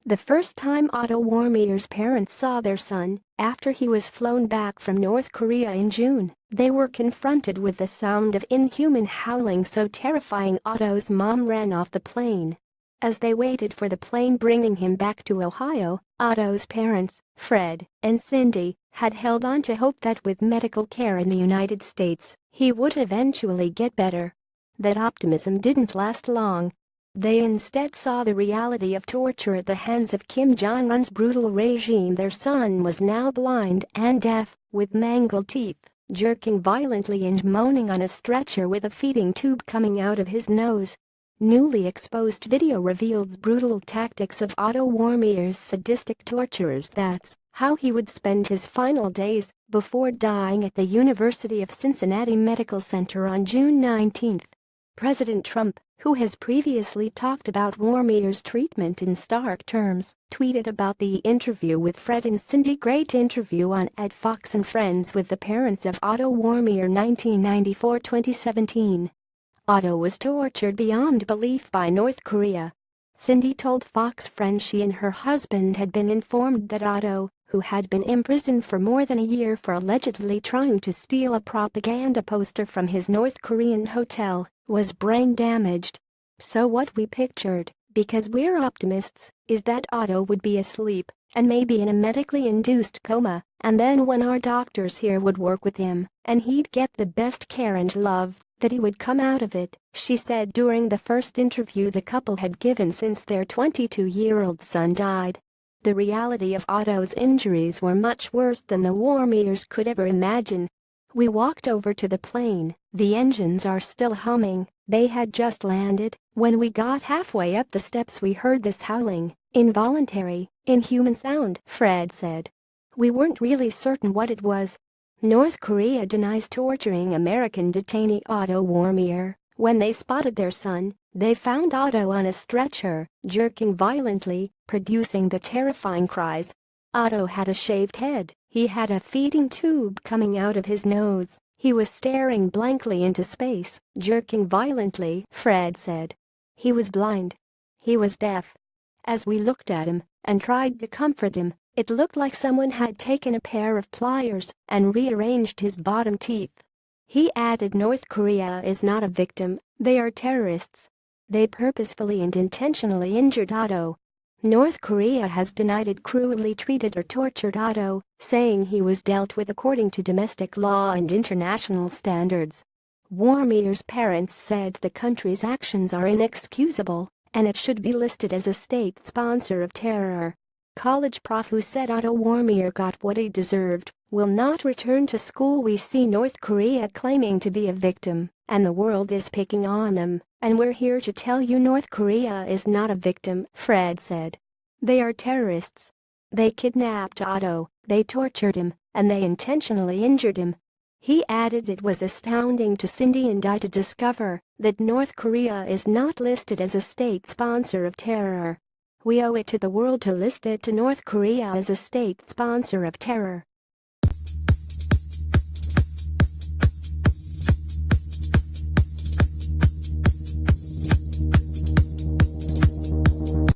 The first time Otto Warmbier's parents saw their son, after he was flown back from North Korea in June, they were confronted with the sound of inhuman howling so terrifying Otto's mom ran off the plane. As they waited for the plane bringing him back to Ohio, Otto's parents, Fred and Cindy, had held on to hope that with medical care in the United States, he would eventually get better. That optimism didn't last long. They instead saw the reality of torture at the hands of Kim Jong-un's brutal regime. Their son was now blind and deaf, with mangled teeth, jerking violently and moaning on a stretcher with a feeding tube coming out of his nose. Newly exposed video reveals brutal tactics of Otto Warmbier's sadistic torturers. That's how he would spend his final days before dying at the University of Cincinnati Medical Center on June 19. President Trump, who has previously talked about Warmbier's treatment in stark terms, tweeted about the interview with Fred and Cindy. Great interview on @Fox and Friends with the parents of Otto Warmbier 1994-2017. Otto was tortured beyond belief by North Korea. Cindy told Fox Friends she and her husband had been informed that Otto, who had been imprisoned for more than a year for allegedly trying to steal a propaganda poster from his North Korean hotel, was brain damaged. So what we pictured, because we're optimists, is that Otto would be asleep and maybe in a medically induced coma, and then when our doctors here would work with him, and he'd get the best care and love, that he would come out of it, she said during the first interview the couple had given since their 22-year-old son died. The reality of Otto's injuries were much worse than the Warmbiers could ever imagine. We walked over to the plane, the engines are still humming, they had just landed. When we got halfway up the steps we heard this howling, involuntary, inhuman sound, Fred said. We weren't really certain what it was. North Korea denies torturing American detainee Otto Warmbier. When they spotted their son, they found Otto on a stretcher, jerking violently, producing the terrifying cries. Otto had a shaved head, he had a feeding tube coming out of his nose, he was staring blankly into space, jerking violently, Fred said. He was blind. He was deaf. As we looked at him and tried to comfort him, it looked like someone had taken a pair of pliers and rearranged his bottom teeth. He added, North Korea is not a victim, they are terrorists. They purposefully and intentionally injured Otto. North Korea has denied it cruelly treated or tortured Otto, saying he was dealt with according to domestic law and international standards. Warmbier's parents said the country's actions are inexcusable, and it should be listed as a state sponsor of terror. College prof who said Otto Warmbier got what he deserved will not return to school. We see North Korea claiming to be a victim, and the world is picking on them, and we're here to tell you North Korea is not a victim, Fred said. They are terrorists. They kidnapped Otto, they tortured him, and they intentionally injured him. He added it was astounding to Cindy and I to discover that North Korea is not listed as a state sponsor of terror. We owe it to the world to list it to North Korea as a state sponsor of terror.